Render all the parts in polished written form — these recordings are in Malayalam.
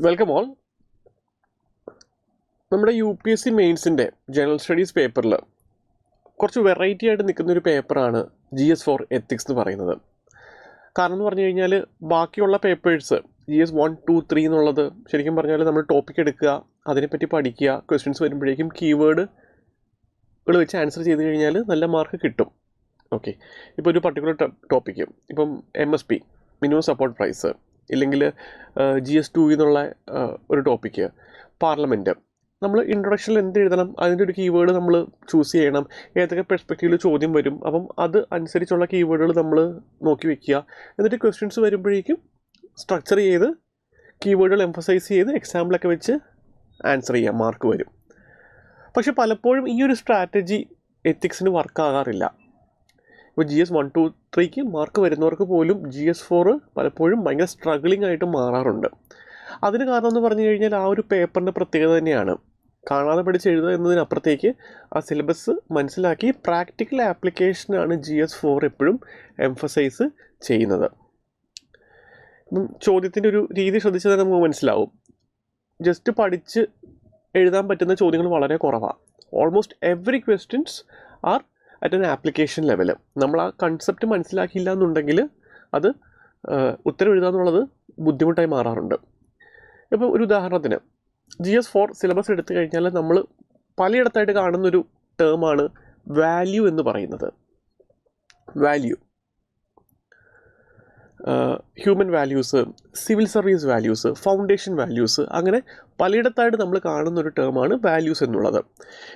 Welcome all. നമ്മുടെ UPSC മെയിൻസിൻ്റെ ജനറൽ സ്റ്റഡീസ് പേപ്പറിൽ കുറച്ച് വെറൈറ്റി ആയിട്ട് നിൽക്കുന്നൊരു പേപ്പറാണ് GS4 എത്തിക്സ് എന്ന് പറയുന്നത്. കാരണം എന്ന് പറഞ്ഞു കഴിഞ്ഞാൽ ബാക്കിയുള്ള പേപ്പേഴ്സ് GS 1, 2, 3 എന്നുള്ളത് ശരിക്കും പറഞ്ഞാൽ നമ്മൾ ടോപ്പിക് എടുക്കുക, അതിനെപ്പറ്റി പഠിക്കുക, ക്വസ്റ്റ്യൻസ് വരുമ്പോഴേക്കും കീവേഡുകൾ വെച്ച് ആൻസർ ചെയ്ത് കഴിഞ്ഞാൽ നല്ല മാർക്ക് കിട്ടും. ഓക്കെ, ഇപ്പോൾ ഒരു പർട്ടിക്കുലർ ടോപ്പിക്ക്, ഇപ്പം MSP മിനിമം സപ്പോർട്ട് പ്രൈസ്, ഇല്ലെങ്കിൽ GS2 എന്നുള്ള ഒരു ടോപ്പിക്ക്, പാർലമെൻറ്റ്, നമ്മൾ ഇൻട്രൊഡക്ഷനിൽ എന്ത് എഴുതണം, അതിൻ്റെ ഒരു കീവേഡ് നമ്മൾ ചൂസ് ചെയ്യണം, ഏതൊക്കെ പെർസ്പെക്റ്റീവിൽ ചോദ്യം വരും, അപ്പം അത് അനുസരിച്ചുള്ള കീവേഡുകൾ നമ്മൾ നോക്കി വയ്ക്കുക. എന്നിട്ട് ക്വസ്റ്റ്യൻസ് വരുമ്പോഴേക്കും സ്ട്രക്ചർ ചെയ്ത് കീവേഡുകൾ എംഫസൈസ് ചെയ്ത് എക്സാമ്പിളൊക്കെ വെച്ച് ആൻസർ ചെയ്യാം, മാർക്ക് വരും. പക്ഷെ പലപ്പോഴും ഈ ഒരു സ്ട്രാറ്റജി എത്തിക്സിന് വർക്കാകാറില്ല. ഇപ്പോൾ GS 1, 2, 3 മാർക്ക് വരുന്നവർക്ക് പോലും GS4 പലപ്പോഴും ഭയങ്കര സ്ട്രഗ്ലിംഗ് ആയിട്ട് മാറാറുണ്ട്. അതിന് കാരണം എന്ന് പറഞ്ഞു കഴിഞ്ഞാൽ ആ ഒരു പേപ്പറിൻ്റെ പ്രത്യേകത തന്നെയാണ്. കാണാതെ പഠിച്ച് എഴുതുക എന്നതിനപ്പുറത്തേക്ക് ആ സിലബസ് മനസ്സിലാക്കി പ്രാക്ടിക്കൽ ആപ്ലിക്കേഷനാണ് GS4 എപ്പോഴും എംഫസൈസ് ചെയ്യുന്നത്. ചോദ്യത്തിൻ്റെ ഒരു രീതി ശ്രദ്ധിച്ചാൽ നമുക്ക് മനസ്സിലാവും. ജസ്റ്റ് പഠിച്ച് എഴുതാൻ പറ്റുന്ന ചോദ്യങ്ങൾ വളരെ കുറവാണ്. Almost every questions are at an application level. നമ്മൾ ആ കൺസെപ്റ്റ് മനസ്സിലാക്കിയില്ല എന്നുണ്ടെങ്കിൽ അത് ഉത്തരം എഴുതുക എന്നുള്ളത് ബുദ്ധിമുട്ടായി മാറാറുണ്ട്. ഇപ്പോൾ ഒരു ഉദാഹരണത്തിന് GS4 സിലബസ് എടുത്തു കഴിഞ്ഞാൽ നമ്മൾ പലയിടത്തായിട്ട് കാണുന്നൊരു ടേമാണ് വാല്യൂ എന്ന് പറയുന്നത്. Value, human values, civil service values, foundation values, അങ്ങനെ പലയിടത്തായിട്ട് നമ്മൾ കാണുന്നൊരു ടേമാണ് വാല്യൂസ് എന്നുള്ളത്.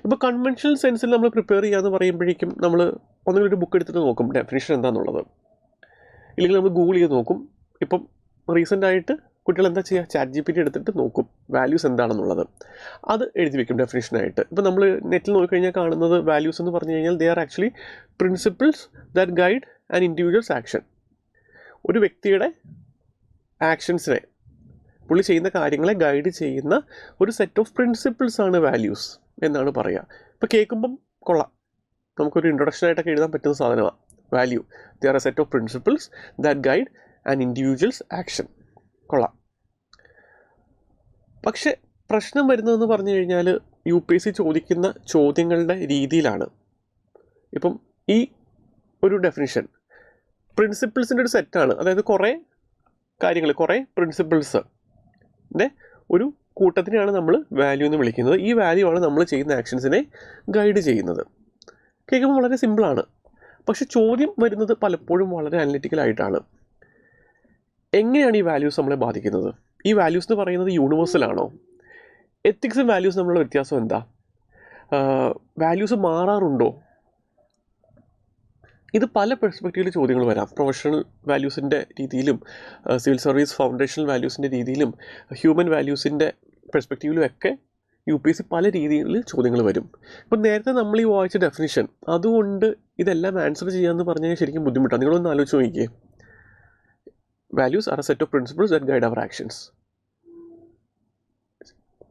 ഇപ്പോൾ കൺവെൻഷണൽ സെൻസിൽ നമ്മൾ പ്രിപ്പയർ ചെയ്യാമെന്ന് പറയുമ്പോഴേക്കും നമ്മൾ ഒന്നുകിൽ ഒരു ബുക്ക് എടുത്തിട്ട് നോക്കും ഡെഫിനിഷൻ എന്താണെന്നുള്ളത്, ഇല്ലെങ്കിൽ നമ്മൾ ഗൂഗിൾ ചെയ്ത് നോക്കും. ഇപ്പം റീസെൻ്റായിട്ട് കുട്ടികൾ എന്താ ചെയ്യുക, ChatGPT എടുത്തിട്ട് നോക്കും വാല്യൂസ് എന്താണെന്നുള്ളത്, അത് എഴുതി വെക്കും ഡെഫിനിഷനായിട്ട്. ഇപ്പോൾ നമ്മൾ നെറ്റിൽ നോക്കിക്കഴിഞ്ഞാൽ കാണുന്നത് വാല്യൂസ് എന്ന് പറഞ്ഞു കഴിഞ്ഞാൽ they are actually principles that guide an individuals action. ഒരു വ്യക്തിയുടെ ആക്ഷൻസിനെ, പുള്ളി ചെയ്യുന്ന കാര്യങ്ങളെ ഗൈഡ് ചെയ്യുന്ന ഒരു സെറ്റ് ഓഫ് പ്രിൻസിപ്പിൾസാണ് വാല്യൂസ് എന്നാണ് പറയുക. ഇപ്പോൾ കേൾക്കുമ്പം കൊള്ളാം, നമുക്കൊരു ഇൻട്രൊഡക്ഷനായിട്ടൊക്കെ എഴുതാൻ പറ്റുന്ന സാധനമാണ് value. They are a set of principles that guide an individuals action. കൊള്ളാം. പക്ഷെ പ്രശ്നം വരുന്നതെന്ന് പറഞ്ഞു കഴിഞ്ഞാൽ UPSC ചോദിക്കുന്ന ചോദ്യങ്ങളുടെ രീതിയിലാണ്. ഇപ്പം ഈ ഒരു ഡെഫിനിഷൻ പ്രിൻസിപ്പിൾസിൻ്റെ ഒരു സെറ്റാണ്, അതായത് കുറേ കാര്യങ്ങൾ, കുറേ പ്രിൻസിപ്പിൾസിൻ്റെ ഒരു കൂട്ടത്തിനെയാണ് നമ്മൾ വാല്യൂ എന്ന് വിളിക്കുന്നത്. ഈ വാല്യൂ ആണ് നമ്മൾ ചെയ്യുന്ന ആക്ഷൻസിനെ ഗൈഡ് ചെയ്യുന്നത്. കേൾക്കുമ്പോൾ വളരെ സിമ്പിളാണ്, പക്ഷെ ചോദ്യം വരുന്നത് പലപ്പോഴും വളരെ അനലിറ്റിക്കലായിട്ടാണ്. എങ്ങനെയാണ് ഈ വാല്യൂസ് നമ്മളെ ബാധിക്കുന്നത്? ഈ വാല്യൂസ് എന്ന് പറയുന്നത് യൂണിവേഴ്സലാണോ? എത്തിക്സും വാല്യൂസും തമ്മിലുള്ള വ്യത്യാസം എന്താ? വാല്യൂസ് മാറാറുണ്ടോ? ഇത് പല പെർസ്പെക്റ്റീവിൽ ചോദ്യങ്ങൾ വരാം. പ്രൊഫഷണൽ വാല്യൂസിൻ്റെ രീതിയിലും, സിവിൽ സർവീസ് ഫൗണ്ടേഷണൽ വാല്യൂസിൻ്റെ രീതിയിലും, ഹ്യൂമൻ വാല്യൂസിൻ്റെ പെർസ്പെക്റ്റീവിലും ഒക്കെ UPSC പല രീതിയിൽ ചോദ്യങ്ങൾ വരും. ഇപ്പം നേരത്തെ നമ്മൾ ഈ വായിച്ച ഡെഫിനിഷൻ, അതുകൊണ്ട് ഇതെല്ലാം ആൻസർ ചെയ്യാമെന്ന് പറഞ്ഞാൽ ശരിക്കും ബുദ്ധിമുട്ടാണ്. നിങ്ങളൊന്ന് ആലോചിച്ച് നോക്കിയേ. Values are a set of principles that guide our actions.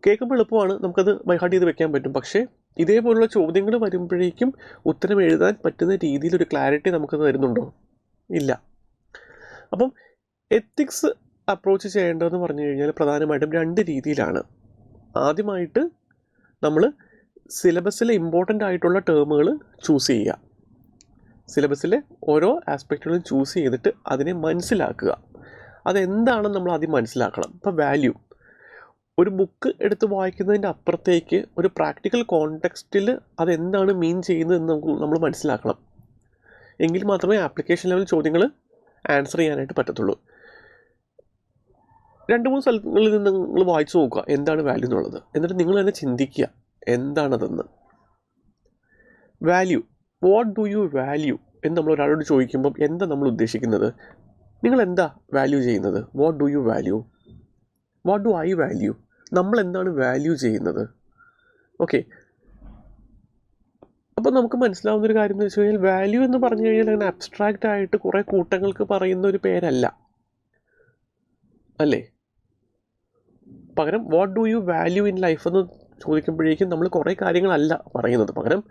കേൾക്കുമ്പോൾ എളുപ്പമാണ്, നമുക്കത് ബൈഹാർട്ട് ചെയ്ത് വെക്കാൻ പറ്റും. പക്ഷേ ഇതേപോലുള്ള ചോദ്യങ്ങൾ വരുമ്പോഴേക്കും ഉത്തരം എഴുതാൻ പറ്റുന്ന രീതിയിലൊരു ക്ലാരിറ്റി നമുക്കത് തരുന്നുണ്ടോ? ഇല്ല. അപ്പം എത്തിക്സ് അപ്രോച്ച് ചെയ്യേണ്ടതെന്ന് പറഞ്ഞു കഴിഞ്ഞാൽ പ്രധാനമായിട്ടും 2 രീതിയിലാണ്. ആദ്യമായിട്ട് നമ്മൾ സിലബസിലെ ഇമ്പോർട്ടൻ്റ് ആയിട്ടുള്ള ടേമുകൾ ചൂസ് ചെയ്യുക. സിലബസിലെ ഓരോ ആസ്പെക്റ്റുകളും ചൂസ് ചെയ്തിട്ട് അതിനെ മനസ്സിലാക്കുക. അതെന്താണെന്ന് നമ്മൾ ആദ്യം മനസ്സിലാക്കണം. ഇപ്പോൾ വാല്യൂ, ഒരു ബുക്ക് എടുത്ത് വായിക്കുന്നതിൻ്റെ അപ്പുറത്തേക്ക് ഒരു പ്രാക്ടിക്കൽ കോണ്ടെക്സ്റ്റിൽ അതെന്താണ് മീൻ ചെയ്യുന്നതെന്ന് നമ്മൾ മനസ്സിലാക്കണം. എങ്കിൽ മാത്രമേ ആപ്ലിക്കേഷൻ ലെവൽ ചോദ്യങ്ങൾ ആൻസർ ചെയ്യാനായിട്ട് പറ്റത്തുള്ളൂ. 2-3 സ്ഥലങ്ങളിൽ നിന്ന് നിങ്ങൾ വായിച്ചു നോക്കുക എന്താണ് വാല്യൂ എന്നുള്ളത്. എന്നിട്ട് നിങ്ങൾ തന്നെ ചിന്തിക്കുക എന്താണതെന്ന്. Value, what do you value എന്ന് നമ്മൾ ഒരാളോട് ചോദിക്കുമ്പം എന്താ നമ്മൾ ഉദ്ദേശിക്കുന്നത്? നിങ്ങൾ എന്താ വാല്യൂ ചെയ്യുന്നത്? What do you value? What do I value? നമ്മൾ എന്താണ് വാല്യൂ ചെയ്യുന്നത്? ഓക്കെ, അപ്പോൾ നമുക്ക് മനസ്സിലാവുന്നൊരു കാര്യം എന്ന് വെച്ച് കഴിഞ്ഞാൽ വാല്യൂ എന്ന് പറഞ്ഞു കഴിഞ്ഞാൽ അങ്ങനെ അബ്സ്ട്രാക്റ്റ് ആയിട്ട് കുറേ കൂട്ടങ്ങൾക്ക് പറയുന്ന ഒരു പേരല്ല, അല്ലേ? പകരം what do you value in life എന്ന് ചോദിക്കുമ്പോഴേക്കും നമ്മൾ കുറേ കാര്യങ്ങളല്ല പറയുന്നത്. പകരം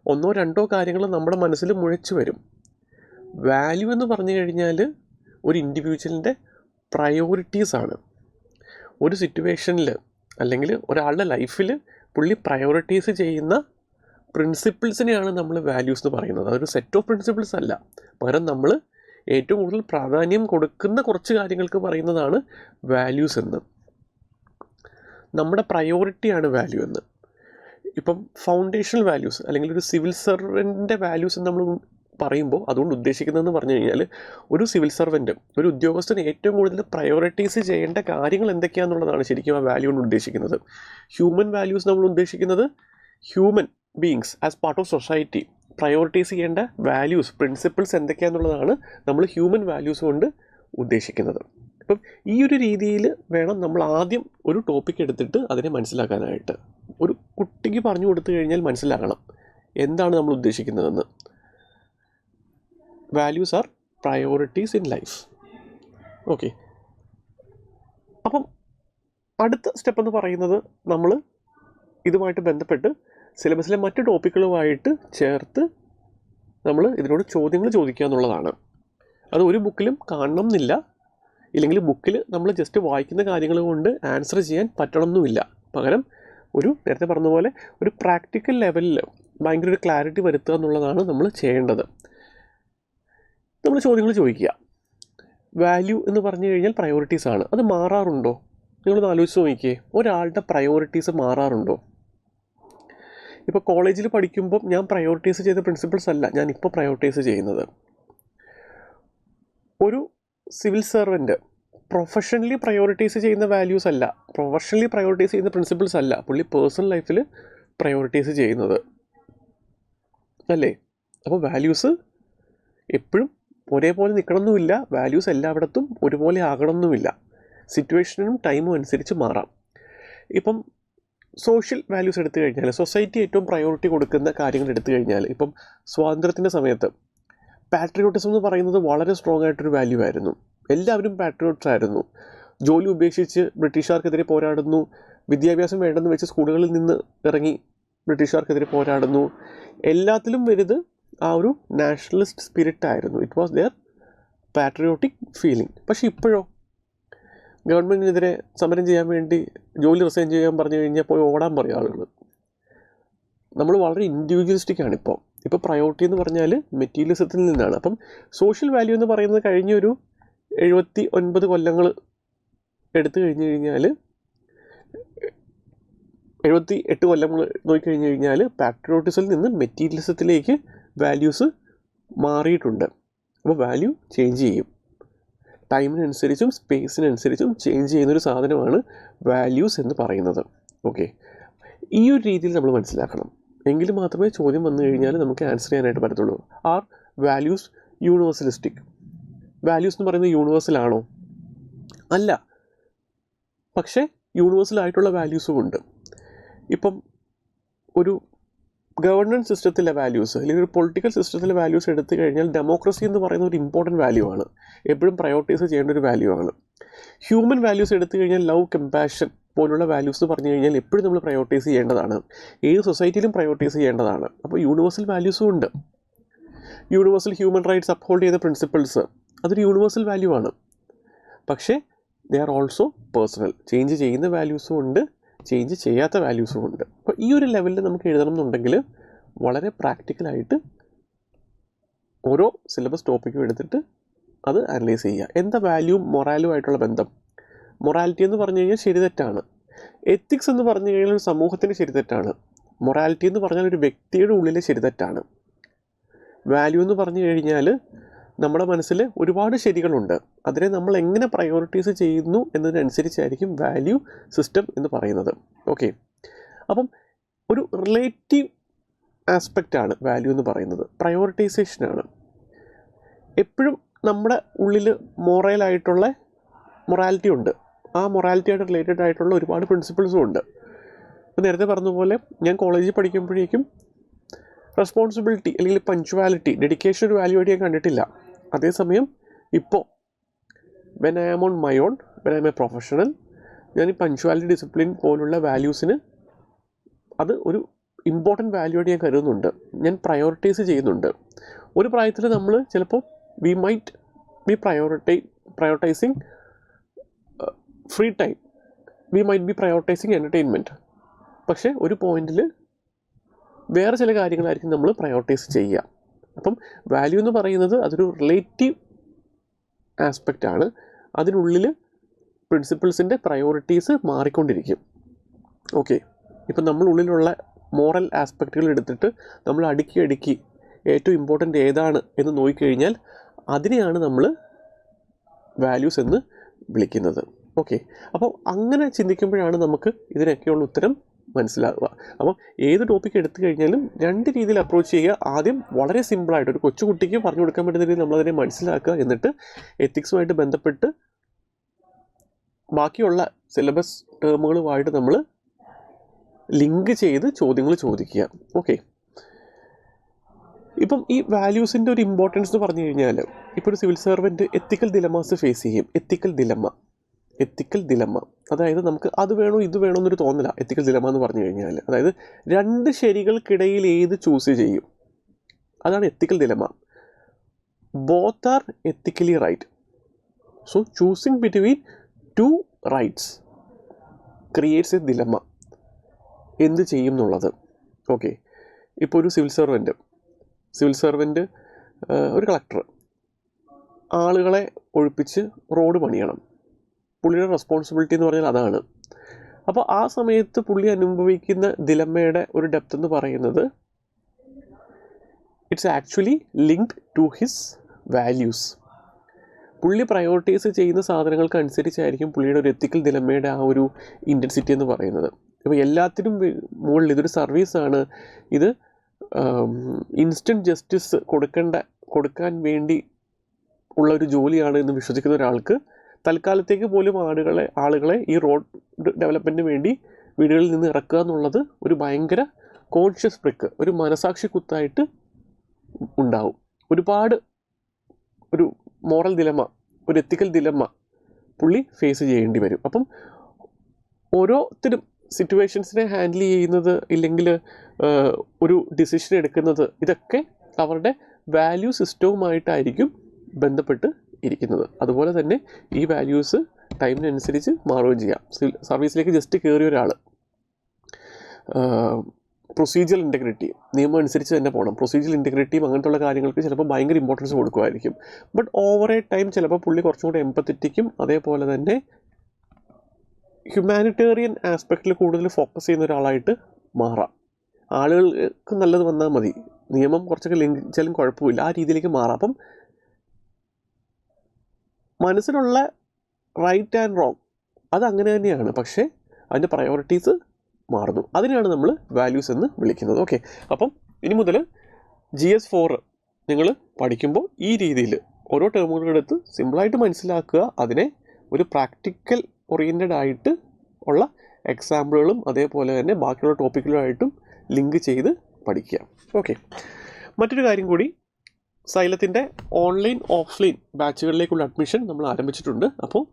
1-2 കാര്യങ്ങൾ നമ്മുടെ മനസ്സിൽ മുഴച്ചു വരും. വാല്യൂ എന്ന് പറഞ്ഞു കഴിഞ്ഞാൽ ഒരു ഇൻഡിവിജ്വലിൻ്റെ പ്രയോറിറ്റീസാണ്. ഒരു സിറ്റുവേഷനിൽ അല്ലെങ്കിൽ ഒരാളുടെ ലൈഫിൽ പുള്ളി പ്രയോറിറ്റൈസ് ചെയ്യുന്ന പ്രിൻസിപ്പിൾസിനെയാണ് നമ്മൾ വാല്യൂസ് എന്ന് പറയുന്നത്. അതൊരു സെറ്റ് ഓഫ് പ്രിൻസിപ്പിൾസ് അല്ല, പകരം നമ്മൾ ഏറ്റവും കൂടുതൽ പ്രാധാന്യം കൊടുക്കുന്ന കുറച്ച് കാര്യങ്ങൾക്ക് പറയുന്നതാണ് വാല്യൂസ് എന്ന്. നമ്മുടെ പ്രയോറിറ്റിയാണ് വാല്യൂ എന്ന്. ഇപ്പം ഫൗണ്ടേഷണൽ വാല്യൂസ് അല്ലെങ്കിൽ ഒരു സിവിൽ സർവൻറ്റിൻ്റെ വാല്യൂസ് എന്ന് നമ്മൾ പറയുമ്പോൾ അതുകൊണ്ട് ഉദ്ദേശിക്കുന്നതെന്ന് പറഞ്ഞു കഴിഞ്ഞാൽ, ഒരു സിവിൽ സർവൻറ്റ്, ഒരു ഉദ്യോഗസ്ഥന് ഏറ്റവും കൂടുതൽ പ്രയോറിറ്റൈസ് ചെയ്യേണ്ട കാര്യങ്ങൾ എന്തൊക്കെയാണെന്നുള്ളതാണ് ശരിക്കും ആ വാല്യൂ കൊണ്ട് ഉദ്ദേശിക്കുന്നത്. ഹ്യൂമൻ വാല്യൂസ് നമ്മൾ ഉദ്ദേശിക്കുന്നത് human beings as part of society prioritise ചെയ്യേണ്ട വാല്യൂസ്, പ്രിൻസിപ്പിൾസ് എന്തൊക്കെയാണെന്നുള്ളതാണ് നമ്മൾ ഹ്യൂമൻ വാല്യൂസ് കൊണ്ട് ഉദ്ദേശിക്കുന്നത്. അപ്പം ഈ ഒരു രീതിയിൽ വേണം നമ്മൾ ആദ്യം ഒരു ടോപ്പിക് എടുത്തിട്ട് അതിനെ മനസ്സിലാക്കാനായിട്ട്. ഒരു കുട്ടിക്ക് പറഞ്ഞു കൊടുത്തു കഴിഞ്ഞാൽ മനസ്സിലാകണം എന്താണ് നമ്മൾ ഉദ്ദേശിക്കുന്നതെന്ന്. Values R priorities in life. Okay, അപ്പം അടുത്ത സ്റ്റെപ്പ് എന്ന് പറയുന്നത് നമ്മൾ ഇതുമായിട്ട് ബന്ധപ്പെട്ട് സിലബസിലെ മറ്റ് ടോപ്പിക്കുകളുമായിട്ട് ചേർത്ത് നമ്മൾ ഇതിനോട് ചോദ്യങ്ങൾ ചോദിക്കുക എന്നുള്ളതാണ്. അത് ഒരു ബുക്കിലും കാണണം എന്നില്ല, ഇല്ലെങ്കിൽ ബുക്കിൽ നമ്മൾ ജസ്റ്റ് വായിക്കുന്ന കാര്യങ്ങൾ കൊണ്ട് ആൻസർ ചെയ്യാൻ പറ്റണമെന്നുമില്ല. പകരം ഒരു നേരത്തെ പറഞ്ഞ പോലെ ഒരു പ്രാക്ടിക്കൽ ലെവലിൽ ഭയങ്കര ഒരു ക്ലാരിറ്റി വരുത്തുക എന്നുള്ളതാണ് നമ്മൾ ചെയ്യേണ്ടത്. നമ്മൾ ചോദ്യങ്ങൾ ചോദിക്കുക. വാല്യൂ എന്ന് പറഞ്ഞു കഴിഞ്ഞാൽ പ്രയോറിറ്റീസാണ്. അത് മാറാറുണ്ടോ? നിങ്ങളൊന്ന് ആലോചിച്ച് നോക്കിയേ, ഒരാളുടെ പ്രയോറിറ്റീസ് മാറാറുണ്ടോ? ഇപ്പോൾ കോളേജിൽ പഠിക്കുമ്പം ഞാൻ പ്രയോറിറ്റൈസ് ചെയ്ത പ്രിൻസിപ്പിൾസ് അല്ല ഞാനിപ്പോൾ പ്രയോറിറ്റൈസ് ചെയ്യുന്നത്. ഒരു സിവിൽ സർവൻറ്റ് പ്രൊഫഷണലി പ്രയോറിറ്റൈസ് ചെയ്യുന്ന വാല്യൂസ് അല്ല, പ്രൊഫഷണലി പ്രയോറിറ്റൈസ് ചെയ്യുന്ന പ്രിൻസിപ്പിൾസ് അല്ല പുള്ളി പേഴ്സണൽ ലൈഫിൽ പ്രയോറിറ്റൈസ് ചെയ്യുന്നത്, അല്ലേ? അപ്പോൾ വാല്യൂസ് എപ്പോഴും ഒരേപോലെ നിൽക്കണമെന്നുമില്ല, വാല്യൂസ് എല്ലായിടത്തും ഒരുപോലെ ആകണമെന്നുമില്ല, സിറ്റുവേഷനും ടൈമും അനുസരിച്ച് മാറാം. ഇപ്പം സോഷ്യൽ വാല്യൂസ് എടുത്തു കഴിഞ്ഞാൽ, സൊസൈറ്റി ഏറ്റവും പ്രയോറിറ്റി കൊടുക്കുന്ന കാര്യങ്ങൾ എടുത്തു കഴിഞ്ഞാൽ, ഇപ്പം സ്വാതന്ത്ര്യത്തിൻ്റെ സമയത്ത് പാട്രിയോട്ടിസം എന്ന് പറയുന്നത് വളരെ സ്ട്രോങ് ആയിട്ടൊരു വാല്യൂ ആയിരുന്നു. എല്ലാവരും പാട്രിയോട്ട്സ് ആയിരുന്നു. ജോലി ഉപേക്ഷിച്ച് ബ്രിട്ടീഷുകാർക്കെതിരെ പോരാടുന്നു, വിദ്യാഭ്യാസം വേണ്ടെന്ന് വെച്ച് സ്കൂളുകളിൽ നിന്ന് ഇറങ്ങി ബ്രിട്ടീഷുകാർക്കെതിരെ പോരാടുന്നു. എല്ലാത്തിലും വലുത് ആ ഒരു നാഷണലിസ്റ്റ് സ്പിരിറ്റ് ആയിരുന്നു. It was their patriotic feeling. പക്ഷേ ഇപ്പോഴോ ഗവൺമെൻറ്റിനെതിരെ സമരം ചെയ്യാൻ വേണ്ടി ജോലി റിസൈൻ ചെയ്യാൻ പറഞ്ഞു കഴിഞ്ഞാൽ പോയി ഓടാൻ പറയും ആളുകൾ. നമ്മൾ വളരെ ഇൻഡിവിജ്വലിസ്റ്റിക്കാണ് ഇപ്പോൾ പ്രയോറിറ്റി എന്ന് പറഞ്ഞാൽ മെറ്റീരിയലിസത്തിൽ നിന്നാണ്. അപ്പം സോഷ്യൽ വാല്യൂ എന്ന് പറയുന്നത് കഴിഞ്ഞൊരു 79 കൊല്ലങ്ങൾ എടുത്തു കഴിഞ്ഞ് കഴിഞ്ഞാൽ 78 കൊല്ലങ്ങൾ നോക്കിക്കഴിഞ്ഞ് കഴിഞ്ഞാൽ പാട്രിയോട്ടിസിൽ നിന്ന് മെറ്റീരിയലിസത്തിലേക്ക് വാല്യൂസ് മാറിയിട്ടുണ്ട്. അപ്പോൾ വാല്യൂ ചേഞ്ച് ചെയ്യും, ടൈമിനനുസരിച്ചും സ്പേസിനനുസരിച്ചും ചേഞ്ച് ചെയ്യുന്നൊരു സാധനമാണ് വാല്യൂസ് എന്ന് പറയുന്നത്. ഓക്കെ, ഈ ഒരു രീതിയിൽ നമ്മൾ മനസ്സിലാക്കണം. എങ്കിൽ മാത്രമേ ചോദ്യം വന്നു കഴിഞ്ഞാൽ നമുക്ക് ആൻസർ ചെയ്യാനായിട്ട് പറ്റത്തുള്ളൂ. R values universalistic? വാല്യൂസ് എന്ന് പറയുന്നത് യൂണിവേഴ്സൽ ആണോ? അല്ല, പക്ഷേ യൂണിവേഴ്സലായിട്ടുള്ള വാല്യൂസും ഉണ്ട്. ഇപ്പം ഒരു ഗവർണൻസ് സിസ്റ്റത്തിലെ വാല്യൂസ് അല്ലെങ്കിൽ ഒരു പൊളിറ്റിക്കൽ സിസ്റ്റത്തിലെ വാല്യൂസ് എടുത്തു കഴിഞ്ഞാൽ ഡെമോക്രസി എന്ന് പറയുന്ന ഒരു ഇമ്പോർട്ടൻറ്റ് വാല്യൂ ആണ്, എപ്പോഴും പ്രയോറിറ്റൈസ് ചെയ്യേണ്ട ഒരു വാല്യൂ ആണ്. ഹ്യൂമൻ വാല്യൂസ് എടുത്തു കഴിഞ്ഞാൽ ലവ്, കമ്പാഷൻ പോലുള്ള വാല്യൂസ് എന്ന് പറഞ്ഞു കഴിഞ്ഞാൽ എപ്പോഴും നമ്മൾ പ്രയോറിറ്റൈസ് ചെയ്യേണ്ടതാണ്, ഏത് സൊസൈറ്റിയിലും പ്രയോറിറ്റൈസ് ചെയ്യേണ്ടതാണ്. അപ്പോൾ യൂണിവേഴ്സൽ വാല്യൂസും ഉണ്ട്. യൂണിവേഴ്സൽ ഹ്യൂമൻ റൈറ്റ്സ് അപ്ഹോൾഡ് ചെയ്ത പ്രിൻസിപ്പിൾസ് അതൊരു യൂണിവേഴ്സൽ വാല്യൂ ആണ്. പക്ഷേ they are also personal. Change ചെയ്യുന്ന വാല്യൂസും ഉണ്ട്, ചേഞ്ച് ചെയ്യാത്ത വാല്യൂസും ഉണ്ട്. അപ്പോൾ ഈ ഒരു ലെവലിൽ നമുക്ക് എഴുതണം എന്നുണ്ടെങ്കിൽ വളരെ പ്രാക്ടിക്കലായിട്ട് ഓരോ സിലബസ് ടോപ്പിക്കും എടുത്തിട്ട് അത് അനലൈസ് ചെയ്യുക. എന്താ വാല്യൂവും മൊറാലും ആയിട്ടുള്ള ബന്ധം? മൊറാലിറ്റി എന്ന് പറഞ്ഞു കഴിഞ്ഞാൽ ശരി തെറ്റാണ്. എത്തിക്സ് എന്ന് പറഞ്ഞു കഴിഞ്ഞാൽ ഒരു സമൂഹത്തിൻ്റെ ശരി തെറ്റാണ്. മൊറാലിറ്റി എന്ന് പറഞ്ഞാൽ ഒരു വ്യക്തിയുടെ ഉള്ളിലെ ശരി തെറ്റാണ്. വാല്യൂ എന്ന് പറഞ്ഞു കഴിഞ്ഞാൽ നമ്മുടെ മനസ്സിൽ ഒരുപാട് ശരികളുണ്ട്, അതിനെ നമ്മൾ എങ്ങനെ പ്രയോറിറ്റൈസ് ചെയ്യുന്നു എന്നതിനനുസരിച്ചായിരിക്കും വാല്യൂ സിസ്റ്റം എന്ന് പറയുന്നത്. ഓക്കെ, അപ്പം ഒരു റിലേറ്റീവ് ആസ്പെക്റ്റാണ് വാല്യൂ എന്ന് പറയുന്നത്, പ്രയോറിറ്റൈസേഷനാണ്. എപ്പോഴും നമ്മുടെ ഉള്ളിൽ മൊറാലിറ്റി ഉണ്ട്, ആ മൊറാലിറ്റിയായിട്ട് റിലേറ്റഡ് ആയിട്ടുള്ള ഒരുപാട് പ്രിൻസിപ്പിൾസും ഉണ്ട്. ഇപ്പോൾ നേരത്തെ പറഞ്ഞ പോലെ ഞാൻ കോളേജിൽ പഠിക്കുമ്പോഴേക്കും റെസ്പോൺസിബിലിറ്റി അല്ലെങ്കിൽ പഞ്ച്വാലിറ്റി, ഡെഡിക്കേഷൻ ഒരു വാല്യൂ ആയിട്ട് ഞാൻ കണ്ടിട്ടില്ല. അതേസമയം ഇപ്പോൾ when I am on my own, when I am a professional, ഞാൻ ഈ പഞ്ച്വാലിറ്റി, ഡിസിപ്ലിൻ പോലുള്ള വാല്യൂസിന് അത് ഒരു ഇമ്പോർട്ടൻറ്റ് വാല്യൂ ആയിട്ട് ഞാൻ കരുതുന്നുണ്ട്, ഞാൻ പ്രയോറിറ്റൈസ് ചെയ്യുന്നുണ്ട്. ഒരു പ്രായത്തിൽ നമ്മൾ ചിലപ്പോൾ V might be prioritising free time we might be prioritising entertainment. പക്ഷേ ഒരു പോയിന്റിൽ വേറെ ചില കാര്യങ്ങളായിരിക്കും നമ്മൾ പ്രയോറിറ്റൈസ് ചെയ്യുക. അപ്പം വാല്യൂ എന്ന് പറയുന്നത് അതൊരു റിലേറ്റീവ് ആസ്പെക്റ്റാണ്. അതിനുള്ളിൽ പ്രിൻസിപ്പിൾസിൻ്റെ പ്രയോറിറ്റീസ് മാറിക്കൊണ്ടിരിക്കും. ഓക്കെ, ഇപ്പം നമ്മളുള്ളിലുള്ള മോറൽ ആസ്പെക്റ്റുകൾ എടുത്തിട്ട് നമ്മൾ അടുക്കി ഏറ്റവും ഇമ്പോർട്ടൻ്റ് ഏതാണ് എന്ന് നോക്കിക്കഴിഞ്ഞാൽ അതിനെയാണ് നമ്മൾ വാല്യൂസ് എന്ന് വിളിക്കുന്നത്. ഓക്കെ, അപ്പോൾ അങ്ങനെ ചിന്തിക്കുമ്പോഴാണ് നമുക്ക് ഇതിനൊക്കെയുള്ള ഉത്തരം മനസ്സിലാവുക. അപ്പം ഏത് ടോപ്പിക് എടുത്തു കഴിഞ്ഞാലും രണ്ട് രീതിയിൽ അപ്രോച്ച് ചെയ്യുക. ആദ്യം വളരെ സിമ്പിളായിട്ട് ഒരു കൊച്ചുകുട്ടിക്ക് പറഞ്ഞു കൊടുക്കാൻ പറ്റുന്ന രീതിയിൽ നമ്മളതിനെ മനസ്സിലാക്കുക. എന്നിട്ട് എത്തിക്സുമായിട്ട് ബന്ധപ്പെട്ട് ബാക്കിയുള്ള സിലബസ് ടേമുകളുമായിട്ട് നമ്മൾ ലിങ്ക് ചെയ്ത് ചോദ്യങ്ങൾ ചോദിക്കുക. ഓക്കെ, ഇപ്പം ഈ വാല്യൂസിൻ്റെ ഒരു ഇമ്പോർട്ടൻസ് എന്ന് പറഞ്ഞു കഴിഞ്ഞാൽ ഇപ്പോൾ ഒരു സിവിൽ സർവൻറ്റ് എത്തിക്കൽ ദിലമാസ് ഫേസ് ചെയ്യും. എത്തിക്കൽ ദിലമ്മ അതായത് നമുക്ക് അത് വേണോ ഇത് വേണോ എന്നൊരു തോന്നില്ല. എത്തിക്കൽ ദിലമ്മ എന്ന് പറഞ്ഞു കഴിഞ്ഞാൽ അതായത് രണ്ട് ശരികൾക്കിടയിൽ ഏത് ചൂസ് ചെയ്യും, അതാണ് ethical dilemma. Both are ethically right. So choosing between two rights creates a dilemma. എന്ത് ചെയ്യും എന്നുള്ളത്. ഓക്കെ, ഇപ്പോൾ ഒരു സിവിൽ സർവൻറ്റ് ഒരു കളക്ടർ ആളുകളെ ഒഴിപ്പിച്ച് റോഡ് പണിയണം. പുള്ളിയുടെ റെസ്പോൺസിബിലിറ്റി എന്ന് പറഞ്ഞാൽ അതാണ്. അപ്പോൾ ആ സമയത്ത് പുള്ളി അനുഭവിക്കുന്ന ദിലമ്മയുടെ ഒരു ഡെപ്ത് എന്ന് പറയുന്നത് it's actually linked to his values. പുള്ളി പ്രയോറിറ്റൈസ് ചെയ്യുന്ന സാധനങ്ങൾക്ക് അനുസരിച്ചായിരിക്കും പുള്ളിയുടെ ഒരു എത്തിക്കൽ ദിലമ്മയുടെ ആ ഒരു ഇൻറ്റൻസിറ്റി എന്ന് പറയുന്നത്. ഇപ്പോൾ എല്ലാത്തിനും മുകളിൽ ഇതൊരു സർവീസാണ്, ഇത് ഇൻസ്റ്റൻറ്റ് ജസ്റ്റിസ് കൊടുക്കാൻ വേണ്ടി ഉള്ള ഒരു ജോലിയാണ് എന്ന് വിശ്വസിക്കുന്ന ഒരാൾക്ക് തൽക്കാലത്തേക്ക് പോലും ആളുകളെ ഈ റോഡ് ഡെവലപ്മെൻറ്റിന് വേണ്ടി വീടുകളിൽ നിന്ന് ഇറക്കുക എന്നുള്ളത് ഒരു ഭയങ്കര കോൺഷ്യസ് ബ്രേക്ക്, ഒരു മനസാക്ഷി കുത്തായിട്ട് ഉണ്ടാവും. ഒരുപാട് ഒരു മോറൽ ദിലമ്മ, ഒരു എത്തിക്കൽ ദിലമ്മ പുള്ളി ഫേസ് ചെയ്യേണ്ടി വരും. അപ്പം ഓരോരുത്തരും സിറ്റുവേഷൻസിനെ ഹാൻഡിൽ ചെയ്യുന്നത് ഇല്ലെങ്കിൽ ഒരു ഡിസിഷൻ എടുക്കുന്നത് ഇതൊക്കെ അവരുടെ വാല്യൂ സിസ്റ്റവുമായിട്ടായിരിക്കും ബന്ധപ്പെട്ട് ഇരിക്കുന്നത്. അതുപോലെ തന്നെ ഈ വാല്യൂസ് ടൈമിനനുസരിച്ച് മാറുകയും ചെയ്യാം. സർവീസിലേക്ക് ജസ്റ്റ് കയറിയ ഒരാൾ പ്രൊസീജിയൽ ഇൻറ്റഗ്രിറ്റി, നിയമം അനുസരിച്ച് തന്നെ പോകണം. പ്രൊസീജിയൽ ഇൻറ്റഗ്രിറ്റിയും അങ്ങനത്തുള്ള കാര്യങ്ങൾക്ക് ചിലപ്പോൾ ഭയങ്കര ഇമ്പോർട്ടൻസ് കൊടുക്കുമായിരിക്കും. ബട്ട് ഓവർ എ ടൈം ചിലപ്പോൾ പുള്ളി കുറച്ചും കൂടെ എമ്പത്തറ്റിക്കും അതേപോലെ തന്നെ ഹ്യൂമാനിറ്റേറിയൻ ആസ്പെക്റ്റിൽ കൂടുതൽ ഫോക്കസ് ചെയ്യുന്ന ഒരാളായിട്ട് മാറാം. ആളുകൾക്ക് നല്ലത് വന്നാൽ മതി, നിയമം കുറച്ചൊക്കെ ലംഘിച്ചാലും കുഴപ്പമില്ല, ആ രീതിയിലേക്ക് മാറാം. അപ്പം മനസ്സിലുള്ള റൈറ്റ് ആൻഡ് റോങ് അത് അങ്ങനെ തന്നെയാണ്, പക്ഷേ അതിൻ്റെ പ്രയോറിറ്റീസ് മാറുന്നു. അതിനെയാണ് നമ്മൾ വാല്യൂസ് എന്ന് വിളിക്കുന്നത്. ഓക്കെ, അപ്പം ഇനി മുതൽ GS4 നിങ്ങൾ പഠിക്കുമ്പോൾ ഈ രീതിയിൽ ഓരോ ടേമുകളെടുത്ത് സിമ്പിളായിട്ട് മനസ്സിലാക്കുക. അതിനെ ഒരു പ്രാക്ടിക്കൽ ഓറിയൻറ്റഡ് ആയിട്ട് ഉള്ള എക്സാമ്പിളുകളും അതേപോലെ തന്നെ ബാക്കിയുള്ള ടോപ്പിക്കുകളുമായിട്ടും ലിങ്ക് ചെയ്ത് പഠിക്കുക. ഓക്കെ, മറ്റൊരു കാര്യം കൂടി, സൈലത്തിൻ്റെ ഓൺലൈൻ ഓഫ്ലൈൻ ബാച്ചുകളിലേക്കുള്ള അഡ്മിഷൻ നമ്മൾ ആരംഭിച്ചിട്ടുണ്ട്. അപ്പോൾ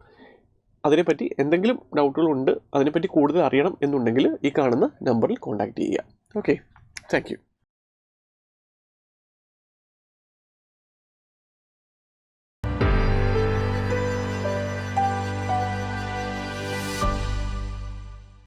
അതിനെപ്പറ്റി എന്തെങ്കിലും ഡൗട്ടുകളുണ്ട്, അതിനെപ്പറ്റി കൂടുതൽ അറിയണം എന്നുണ്ടെങ്കിൽ ഈ കാണുന്ന നമ്പറിൽ കോൺടാക്റ്റ് ചെയ്യുക. Okay, thank you.